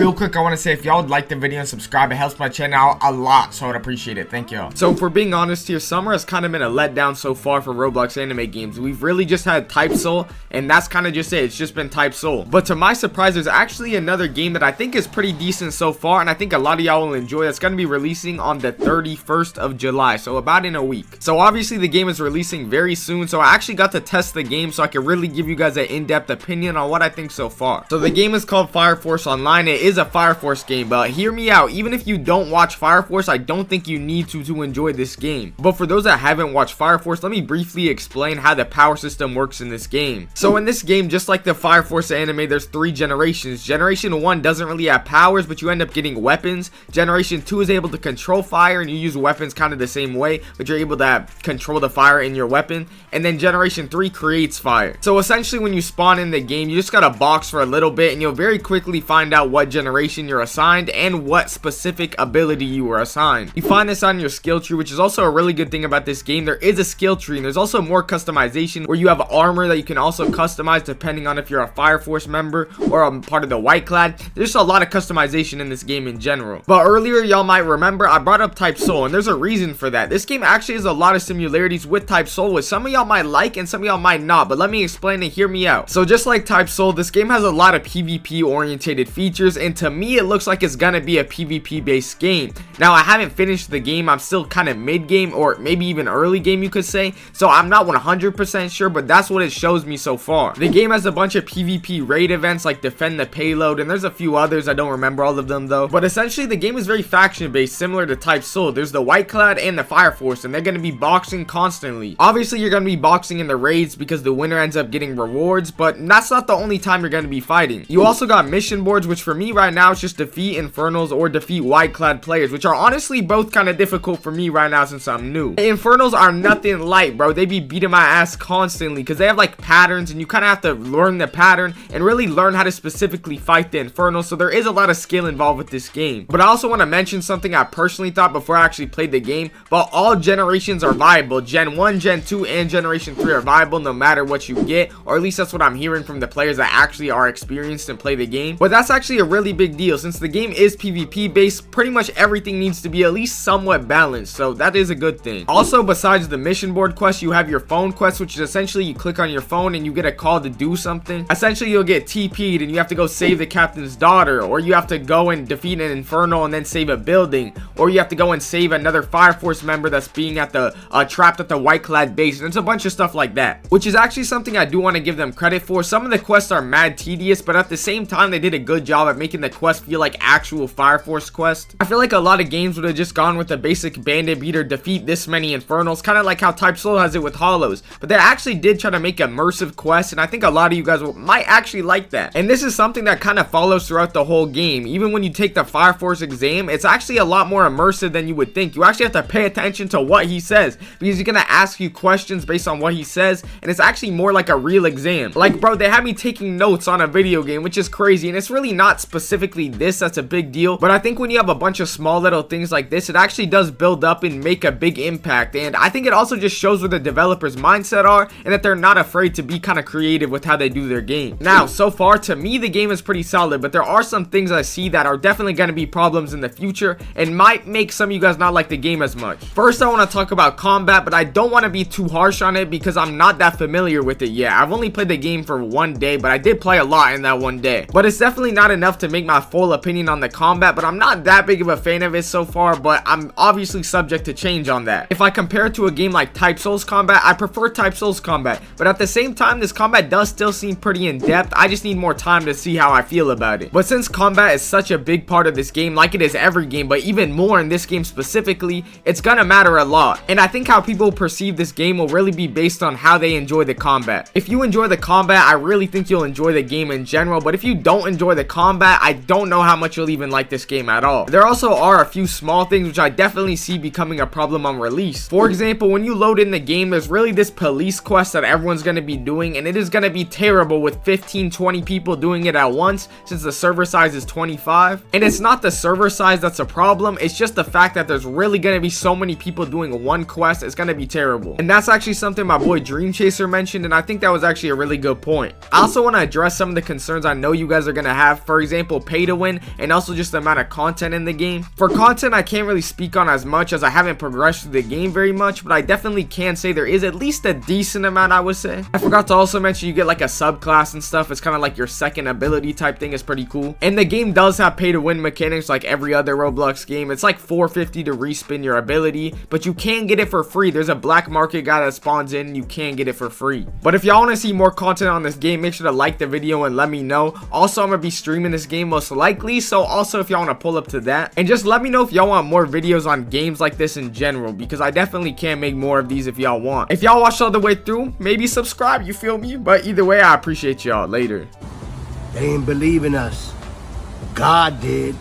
real quick, I want to say if y'all would like the video and subscribe, it helps my channel out a lot, so I'd appreciate it. Thank y'all. So if we're being honest here, summer has kind of been a letdown so far for Roblox anime games. We've really just had Type Soul, and that's kind of just it. It's just been Type Soul. But to my surprise, there's actually another game that I think is pretty decent so far, and I think a lot of y'all will enjoy. That's going to be releasing on the 31st of July, so about in a week. So obviously the game is releasing very soon, so I actually got to test the game so I can really give you guys an in-depth opinion on what I think so far. So the game is called Fire Force Online. It is a Fire Force game, but hear me out. Even if you don't watch Fire Force, I don't think you need to enjoy this game. But for those that haven't watched Fire Force, let me briefly explain how the power system works in this game. So in this game, just like the Fire Force anime, there's 3 generations. Generation 1 doesn't really have powers, but you end up getting weapons. Generation 2 is able to control fire, and you use weapons kind of the same way, but you're able to control the fire in your weapon. And then Generation 3 creates fire. So essentially when you spawn in the game, you just gotta box for a little bit, and you'll very quickly find out what generation you're assigned and what specific ability you were assigned. You find this on your skill tree, which is also a really good thing about this game. There is a skill tree, and there's also more customization where you have armor that you can also customize depending on if you're a Fire Force member or a part of the White Clad. There's a lot of customization in this game in general. But earlier, y'all might remember I brought up Type Soul, and there's a reason for that. This game actually has a lot of similarities with Type Soul, which some of y'all might like and some of y'all might not, but let me explain and hear me out. So just like Type Soul, this game has a lot of PvP orientated features, and to me it looks like it's gonna be a PvP based game. Now I haven't finished the game, I'm still kind of mid game or maybe even early game you could say, so I'm not 100% sure, but that's what it shows me so far. The game has a bunch of PvP raid events like Defend the Payload, and there's a few others. I don't remember all of them though, but essentially the game is very faction based, similar to Type Soul. There's the White Clad and the Fire Force, and they're going to be boxing constantly. Obviously you're going to be boxing in the raids because the winner ends up getting rewards, but that's not the only time you're going to be fighting. You also got mission boards, which for me right now is just defeat Infernals or defeat White Clad players, which are honestly both kind of difficult for me right now since I'm new. The Infernals are nothing light, bro. They be beating my ass constantly because they have like patterns, and you kind of have to learn the pattern and really learn how to specifically fight the Infernals, so there is a lot of skill involved with this game. But I also want to mention something I personally thought before I actually played the game, but all generations are viable. Gen 1, Gen 2, and Generation 3 are viable no matter what you get, or at least that's what I'm hearing from the players that actually are experienced and play the game. But that's actually a really big deal. Since the game is PvP based, pretty much everything needs to be at least somewhat balanced, so that is a good thing. Also, besides the mission board quest, you have your phone quest, which is essentially you click on your phone and you get a call to do something. Essentially you'll get TP'd and you have to go save the captain's daughter, or you have to go and defeat an Infernal and then save a building, or you have to go and save another Fire Force member that's being at the trapped at the White Clad base, and it's a bunch of stuff like that, which is actually something I do want to give them credit for. Some of the quests are mad tedious, but at the same time they did a good job at making the quest feel like actual Fire Force quest. I feel like a lot of games would have just gone with the basic bandit beater, defeat this many Infernals, kind of like how Type Soul has it with Hollows, but they actually did try to make immersive quests, and I think a lot of you guys might actually like that. And this is something that kind of follows throughout the whole game. Even when you take the Fire Force exam, it's actually a lot more immersive than you would think. You actually have to pay attention to what he says, because he's gonna ask you questions based on what he says, and it's actually more like a real exam. Like, bro, they had me taking notes on a video game, which is crazy, and it's really not specifically this that's a big deal, but I think when you have a bunch of small little things like this, it actually does build up and make a big impact. And I think it also just shows where the developers' mindset are, and that they're not afraid to be kind of creative with how they do their game. Now, so far to me the game is pretty solid, but there are some things I see that are definitely going to be problems in the future and might make some of you guys not like the game as much. First, I want to talk about combat, but I don't want to be too harsh on it because I'm not that familiar with it yet. I've only played the game for one day, but I did play a lot in that one day. But it's definitely not enough to make my full opinion on the combat, but I'm not that big of a fan of it so far, but I'm obviously subject to change on that. If I compare it to a game like Type Soul's combat, I prefer Type Soul's combat, but at the same time, this combat does still seem pretty in depth. I just need more time to see how I feel about it. But since combat is such a big part of this game, like it is every game, but even more in this game specifically, it's gonna matter a lot. And I think how people perceive this game will really be based on how they enjoy the combat. If you enjoy the combat, I really think you'll enjoy the game in general, but if you don't enjoy the combat, I don't know how much you'll even like this game at all. There also are a few small things which I definitely see becoming a problem on release. For example, when you load in the game, there's really this police quest that everyone's gonna be doing, and it is gonna be terrible with 15-20 people doing it at once, since the server size is 25. And it's not the server size that's a problem, it's just the fact that there's really gonna be so many people doing one quest. It's gonna be terrible. And that's actually something my boy Dream Chaser mentioned, and I think that was actually a really good point. I also want to address some of the concerns I know you guys are gonna have. For example, people pay to win, and also just the amount of content in the game. For content, I can't really speak on as much as I haven't progressed through the game very much, but I definitely can say there is at least a decent amount, I would say. I forgot to also mention you get like a subclass and stuff. It's kind of like your second ability type thing. Is pretty cool. And the game does have pay to win mechanics like every other Roblox game. It's like $4.50 to respin your ability, but you can get it for free. There's a black market guy that spawns in and you can get it for free. But if y'all want to see more content on this game, make sure to like the video and let me know. Also, I'm gonna be streaming this game most likely, so also if y'all want to pull up to that, and just let me know if y'all want more videos on games like this in general, because I definitely can make more of these if y'all want. If y'all watched all the way through, maybe subscribe, you feel me? But either way, I appreciate y'all. Later. They ain't believe in us. God did.